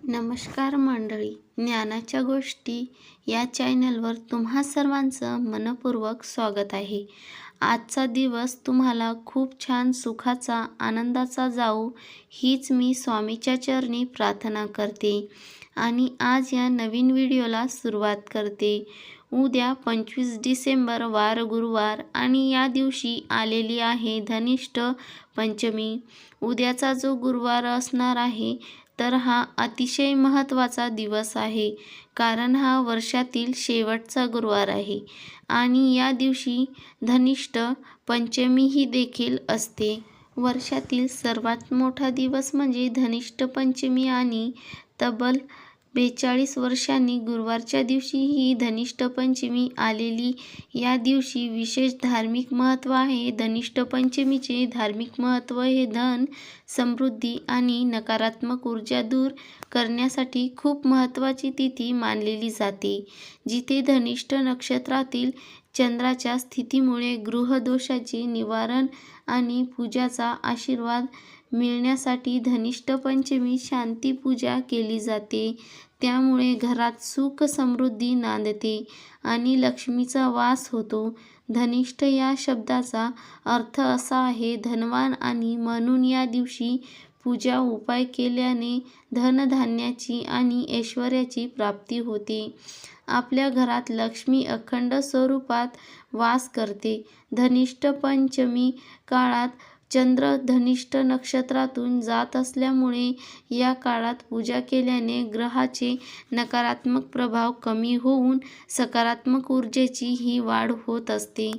नमस्कार मंडळी, ज्ञानाच्या गोष्टी या चॅनलवर तुम्हा सर्वांचं मनपूर्वक स्वागत आहे. आजचा दिवस तुम्हाला खूप छान सुखाचा, आनंदाचा जाऊ हीच मी स्वामीच्या चरणी प्रार्थना करते आणि आज या नवीन व्हिडिओला सुरुवात करते. उद्या 25 डिसेंबर वार गुरुवार आणि या दिवशी आलेली आहे धनिष्ठ पंचमी. उद्याचा जो गुरुवार असणार आहे तर हा अतिशय महत्त्वाचा दिवस आहे, कारण हा वर्षातील शेवटचा गुरुवार आहे आणि या दिवशी धनिष्ठ पंचमी ही देखील असते. वर्षातील सर्वात मोठा दिवस म्हणजे धनिष्ठ पंचमी आणि तब्बल 42 वर्षांनी गुरुवारच्या दिवशी ही धनिष्ठ पंचमी आलेली. या दिवशी विशेष धार्मिक महत्त्व आहे. धनिष्ठ पंचमीचे धार्मिक महत्त्व हे धन, समृद्धी आणि नकारात्मक ऊर्जा दूर करण्यासाठी खूप महत्त्वाची तिथी मानलेली जाते. जिथे धनिष्ठ नक्षत्रातील चंद्राच्या स्थितीमुळे गृहदोषाचे निवारण आणि पूजाचा आशीर्वाद मिळण्यासाठी धनिष्ठ पंचमी शांती पूजा केली जाते. त्यामुळे घरात सुख समृद्धी नांदते आणि लक्ष्मीचा वास होतो. धनिष्ठ या शब्दाचा अर्थ असा आहे धनवान आणि म्हणून या दिवशी पूजा उपाय केल्याने धनधान्याची आणि ऐश्वर्याची प्राप्ती होते. आपल्या घरात लक्ष्मी अखंड स्वरूपात वास करते. धनिष्ठ पंचमी काळात चंद्र धनिष्ठ नक्षत्रातून जात असल्यामुळे या काळात पूजा केल्याने ग्रहाचे नकारात्मक प्रभाव कमी होऊन सकारात्मक ऊर्जेची ही वाढ होत असते.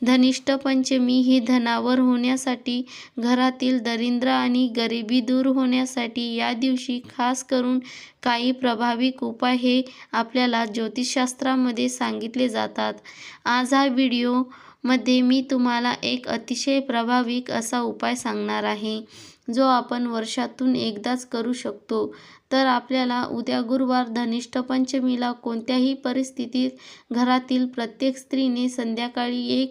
धनिष्ठ पंचमी ही धनावर होण्यासाठी, घरातील दारिद्र्य आणि गरिबी दूर होण्यासाठी या दिवशी खास करून काही प्रभाविक उपाय हे आपल्याला ज्योतिषशास्त्रामध्ये सांगितले जातात. आज हा व्हिडिओ मध्ये मी तुम्हाला एक अतिशय प्रभावी असा उपाय सांगणार आहे, जो आपण वर्षातून एकदाच करू शकतो. तर आपल्याला उद्या गुरुवार धनिष्ठ पंचमीला कोणत्याही परिस्थितीत घरातील प्रत्येक स्त्रीने संध्याकाळी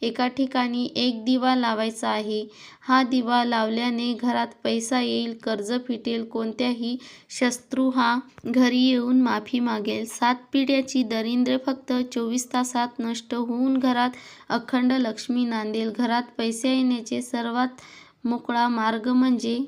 एका ठिकाणी एक दिवा लावायचा आहे. हा दिवा लावल्याने घरात पैसा येईल, कर्ज फिटेल, कोणत्याही शत्रू हा घरी येऊन माफी मागेल, 7 पिढ्याची दारिद्र्य फक्त 24 तासात नष्ट होऊन घरात अखंड लक्ष्मी नांदेल. घरात पैसे येण्याचे सर्वात मोकळा मार्ग म्हणजे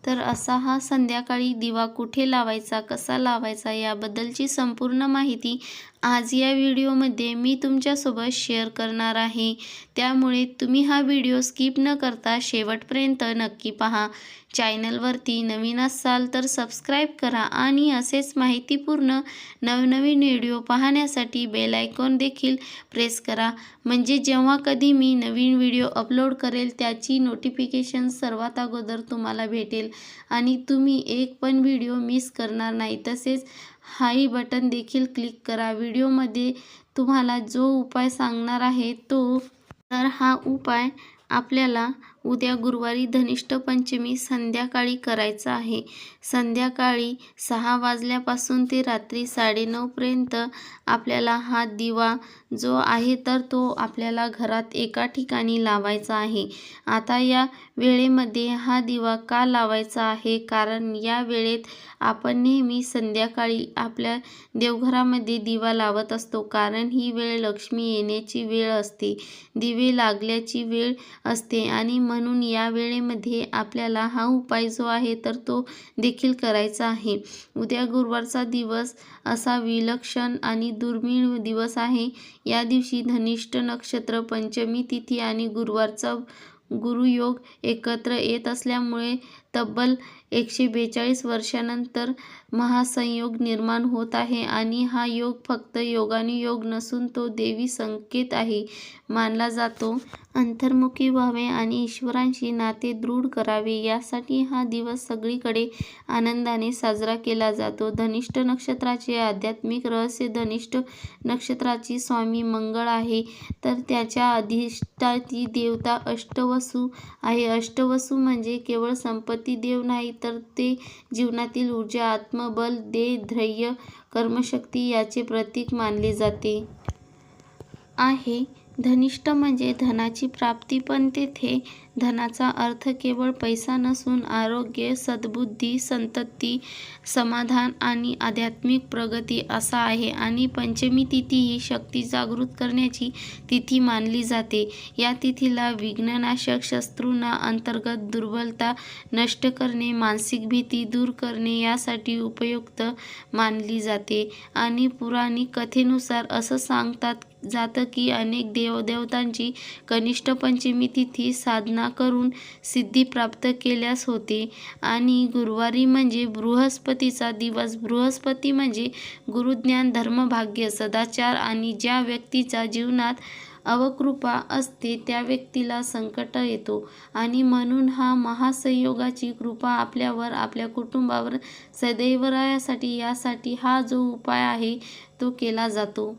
तर असा हा संध्याकाळी दिवा कुठे लावायचा, कसा लावायचा याबद्दलची संपूर्ण माहिती आज या व्हिडिओमध्ये मी तुमच्यासोबत शेअर करणार आहे. त्यामुळे तुम्ही हा व्हिडिओ स्किप न करता शेवटपर्यंत नक्की पहा. चॅनलवरती नवीन असाल तर सबस्क्राईब करा आणि असेच माहितीपूर्ण नवनवीन व्हिडिओ पाहण्यासाठी बेल आयकॉन देखील प्रेस करा, म्हणजे जेव्हा कधी मी नवीन व्हिडिओ अपलोड करेल त्याची नोटिफिकेशन सर्वात अगोदर तुम्हाला भेटेल आणि तुम्ही एक पण व्हिडिओ मिस करणार नाही. तसेच हाई बटन देखील क्लिक करा. व्हिडिओमध्ये तुम्हाला जो उपाय सांगणार आहे तर हा उपाय आपल्याला उद्या गुरुवारी धनिष्ठ पंचमी संध्याकाळी करायचा आहे. संध्याकाळी 6 वाजल्यापासून ते रात्री 9:30 पर्यंत आपल्याला हा दिवा जो आहे तर तो आपल्याला घरात एका ठिकाणी लावायचा आहे. आता या वेळेमध्ये हा दिवा का लावायचा आहे, कारण या वेळेत आपण नेहमी संध्याकाळी आपल्या देवघरामध्ये दिवा लावत असतो, कारण ही वेळ लक्ष्मी येण्याची वेळ असते, दिवे लागल्याची वेळ असते आणि म्हणून या वेळेमध्ये आपल्याला हा उपाय जो आहे तर तो देखील करायचा आहे. उद्या गुरुवारचा दिवस असा विलक्षण आणि दुर्मिळ दिवस आहे. या दिवशी धनिष्ठ नक्षत्र, पंचमी तिथी आणि गुरुवारचा गुरुयोग एकत्र येत असल्यामुळे तब्बल 142 वर्षांनंतर महासंयोग निर्माण होत आहे आणि हा योग फक्त योगानुयोग नसून तो देवी संकेत आहे मानला जातो. अंतर्मुखी व्हावे आणि ईश्वरांशी नाते दृढ करावे यासाठी हा दिवस सगळीकडे आनंदाने साजरा केला जातो. धनिष्ठ नक्षत्राचे आध्यात्मिक रहस्य. धनिष्ठ नक्षत्राची स्वामी मंगळ आहे, तर त्याच्या अधिष्ठात्री देवता अष्टवसू आहे. अष्टवसू म्हणजे केवळ संपत्ती देव नाही, तर ते जीवनातील ऊर्जा, आत्मबल, धैर्य, कर्मशक्ती याचे प्रतीक मानले जाते आहे. धनिष्ठ म्हणजे धनाची प्राप्ती, पण तेथे धनाचा अर्थ केवळ पैसा नसून आरोग्य, सद्बुद्धी, संतती, समाधान आणि आध्यात्मिक प्रगती असा आहे. आणि पंचमी तिथी ही शक्ती जागृत करण्याची तिथी मानली जाते. या तिथीला विघ्ननाशक, शत्रूंना अंतर्गत दुर्बलता नष्ट करणे, मानसिक भीती दूर करणे यासाठी उपयुक्त मानली जाते. आणि पौराणिक कथेनुसार असं सांगतात जातं की अनेक देवदेवतांची कनिष्ठ पंचमी तिथी साधना करून सिद्धी प्राप्त केल्यास होते. आणि गुरुवारी म्हणजे बृहस्पतीचा दिवस. बृहस्पती म्हणजे गुरुज्ञान, धर्मभाग्य, सदाचार आणि ज्या व्यक्तीच्या जीवनात अवकृपा असते त्या व्यक्तीला संकट येतो. आणि म्हणून हा महासंयोगाची कृपा आपल्यावर, आपल्या कुटुंबावर सदैव राहण्यासाठी यासाठी हा जो उपाय आहे तो केला जातो.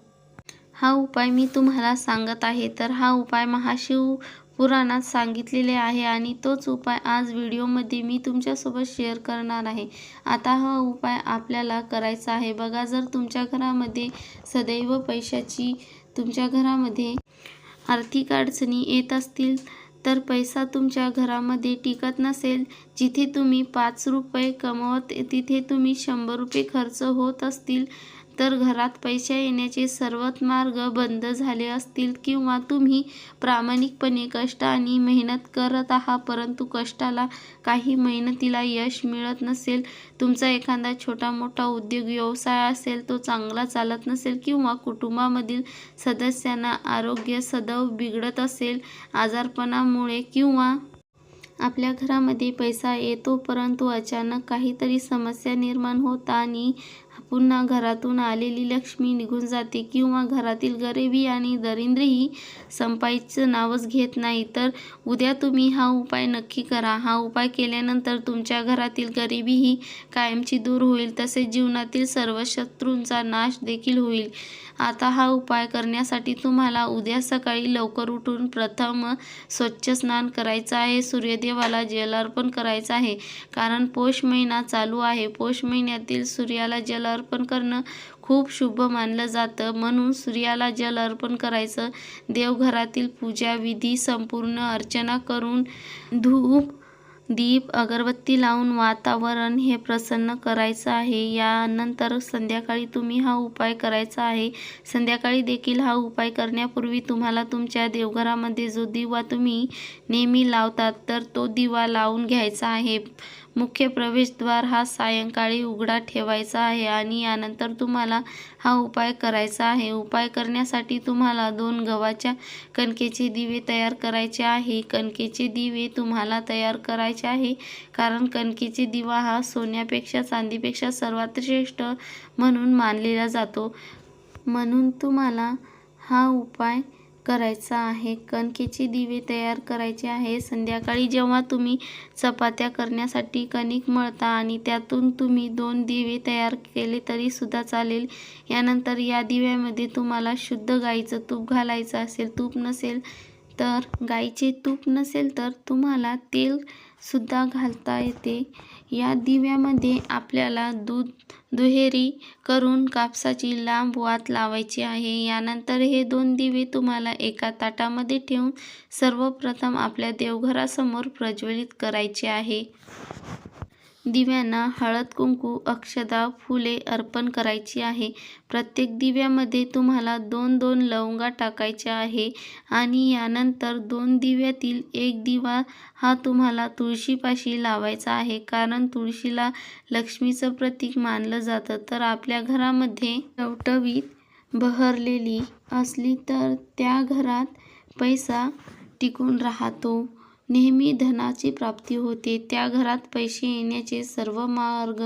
हा उपाय मी तुम्हाला सांगत आहे, तर हा उपाय महाशिव पुराणात सांगितलेले आहे आणि तोच उपाय आज व्हिडिओमध्ये मी तुमच्यासोबत शेअर करणार आहे. आता हा उपाय आपल्याला करायचा आहे. बघा, जर तुमच्या घरामध्ये सदैव पैशाची, तुमच्या घरामध्ये आर्थिक अडचणी येत असतील, तर पैसा तुमच्या घरामध्ये टिकत नसेल, जिथे तुम्ही 5 रुपये कमवत तिथे तुम्ही 100 रुपये खर्च होत असतील, तर घरात पैसे येण्याचे सर्वच मार्ग बंद झाले असतील, किंवा तुम्ही प्रामाणिकपणे कष्ट आणि मेहनत करत आहात परंतु कष्टाला, काही मेहनतीला यश मिळत नसेल, तुमचा एखादा छोटा मोठा उद्योग व्यवसाय असेल तो चांगला चालत नसेल, किंवा कुटुंबामधील सदस्यांना आरोग्य सदैव बिघडत असेल आजारपणामुळे, किंवा आपल्या घरामध्ये पैसा येतो परंतु अचानक काहीतरी समस्या निर्माण होतात आणि पुन्हा घरातून आलेली लक्ष्मी निघून जाते, किंवा घरातील गरिबी आणि दारिद्र्यही संपायचं नावच घेत नाही, तर उद्या तुम्ही हा उपाय नक्की करा. हा उपाय केल्यानंतर तुमच्या घरातील गरिबी ही कायमची दूर होईल, तसेच जीवनातील सर्व शत्रूंचा नाश देखील होईल. आता हा उपाय करण्यासाठी तुम्हाला उद्या सकाळी लवकर उठून प्रथम स्वच्छ स्नान करायचं आहे. सूर्यदेवाला जल अर्पण करायचं आहे, कारण पौष महिना चालू आहे. पौष महिन्यातील सूर्याला जल अर्पण करणं खूप शुभ मानलं जातं, म्हणून सूर्याला जल अर्पण करायचं. देवघरातील पूजा विधी, संपूर्ण अर्चना करून धूप दीप अगरबत्ती लावून वातावरण हे प्रसन्न करायचं आहे. यानंतर संध्याकाळी तुम्ही हा उपाय करायचा आहे. संध्याकाळी देखील हा उपाय करण्यापूर्वी तुम्हाला तुमच्या देवघरामध्ये जो दिवा तुम्ही नेहमी लावतात तर तो दिवा लावून घ्यायचा आहे. मुख्य प्रवेशद्वार हा सायंकाळी उघडा ठेवायचा आहे. आणि यानंतर तुम्हाला हा उपाय करायचा आहे. उपाय करण्यासाठी तुम्हाला 2 गव्हाच्या कणकेचे दिवे तयार करायचे आहे. कणकेचे दिवे तुम्हाला तयार करायचे आहे, कारण कणकेचे दिवा हा सोन्यापेक्षा, चांदीपेक्षा सर्वात श्रेष्ठ म्हणून मानलेला जातो. म्हणून तुम्हाला हा उपाय करायचा आहे. कणकेचे दिवे तयार करायचे आहे. संध्याकाळी जेव्हा तुम्ही चपात्या करण्यासाठी कणिक मळता आणि त्यातून तुम्ही 2 दिवे तयार केले तरी सुद्धा चालेल. यानंतर या दिव्यामध्ये तुम्हाला शुद्ध गाईचं तूप घालायचं असेल, तूप नसेल तर गाईचे तूप नसेल तर तुम्हाला तेल सुद्धा घालता येते. या दिव्यामध्ये आपल्याला दूध दुहेरी करून कापसाची लांब वात लावायची आहे. यानंतर हे 2 दिवे तुम्हाला एका ताटामध्ये ठेवून सर्वप्रथम आपल्या देवघरासमोर प्रज्वलित करायचे आहे. दिव्यांना हळद, कुंकू, अक्षदा, फुले अर्पण करायची आहे. प्रत्येक दिव्यामध्ये तुम्हाला 2-2 लवंगा टाकायच्या आहे. आणि यानंतर 2 दिव्यातील एक दिवा हा तुम्हाला तुळशीपाशी लावायचा आहे, कारण तुळशीला लक्ष्मीचं प्रतीक मानलं जातं. तर आपल्या घरामध्ये टवटवीत बहरलेली असली तर त्या घरात पैसा टिकून राहतो, नेहमी धनाची प्राप्ती होते. त्या घरात पैसे येण्याचे सर्व मार्ग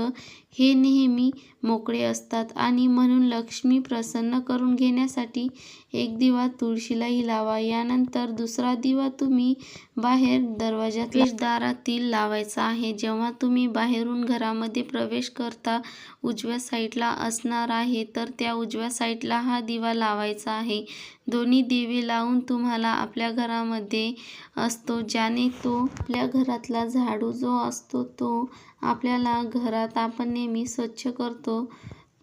हे नेहमी मोकळे असतात. आणि म्हणून लक्ष्मी प्रसन्न करून घेण्यासाठी एक दिवा तुळशीलाही लावा. यानंतर दुसरा दिवा तुम्ही बाहेर दरवाजात दारातील लावायचा आहे. जेव्हा तुम्ही बाहेरून घरामध्ये प्रवेश करता उजव्या साईडला असणार आहे, तर त्या उजव्या साईडला हा दिवा लावायचा आहे. दोन्ही दिवे लावून तुम्हाला आपल्या घरामध्ये असतो, ज्याने तो आपल्या घरातला झाडू जो असतो तो आपल्याला घरात आपण नेहमी स्वच्छ करतो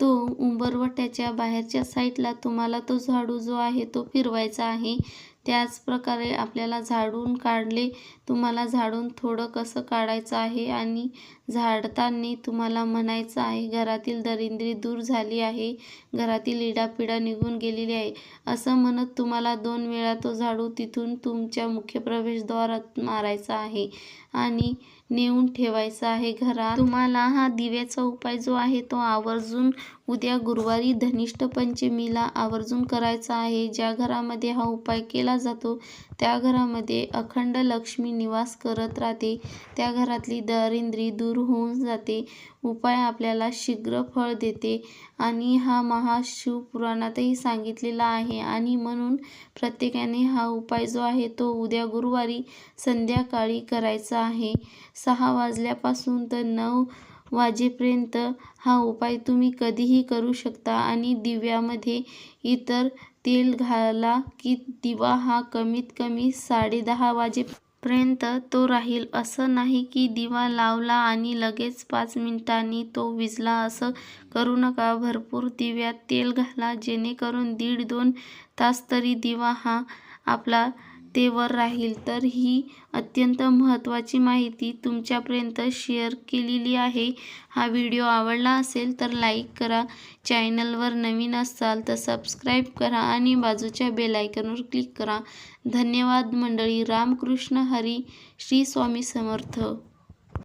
तो उंबरवट्याच्या बाहेरच्या साईडला तुम्हाला तो झाडू जो आहे तो फिरवायचा आहे. त्याच प्रकारे आपल्याला झाडून काढले, तुम्हाला झाडून थोडं कसं काढायचं आहे आणि झाडताना तुम्हाला म्हणायचं आहे, घरातील दरिद्री दूर झाली आहे, घरातील इडापिडा निघून गेलेली आहे, असं म्हणत तुम्हाला 2 वेळा तो झाडू तिथून तुमच्या मुख्य प्रवेशद्वारात मारायचा आहे आणि नेऊन ठेवायचा आहे घरात. तुम्हाला हा दिव्याचा उपाय जो आहे तो आवर्जून उद्या गुरुवारी धनिष्ठ पंचमीला आवर्जून करायचा आहे. ज्या घरामध्ये हा उपाय केला जातो त्या घरामध्ये अखंड लक्ष्मी निवास करत राहते. त्या घरातली दारिद्र्य दूर होऊन जाते. उपाय आपल्याला शीघ्र फळ देते आणि हा महाशिवपुराणातही सांगितलेला आहे आणि म्हणून प्रत्येकाने हा उपाय जो आहे तो उद्या गुरुवारी संध्याकाळी करायचा आहे. 6 वाजल्यापासून तर 9 वाजेपर्यंत हा उपाय तुम्ही कधीही करू शकता आणि दिव्यामध्ये इतर तेल घाला की दिवा हा कमीत कमी 10:30 वाजेपर्यंत तो राहील. असं नाही की दिवा लावला आणि लगेच 5 मिनिटांनी तो विझला, असं करू नका. भरपूर दिव्यात तेल घाला जेणेकरून 1.5-2 तास तरी दिवा हा आपला तेवर राहील. तर ही अत्यंत महत्त्वाची माहिती तुमच्यापर्यंत शेअर केलेली आहे. हा व्हिडिओ आवडला असेल तर लाईक करा, चॅनलवर नवीन असाल तर सबस्क्राईब करा आणि बाजूच्या बेल आयकॉनवर क्लिक करा. धन्यवाद मंडळी. रामकृष्ण हरी. श्री स्वामी समर्थ.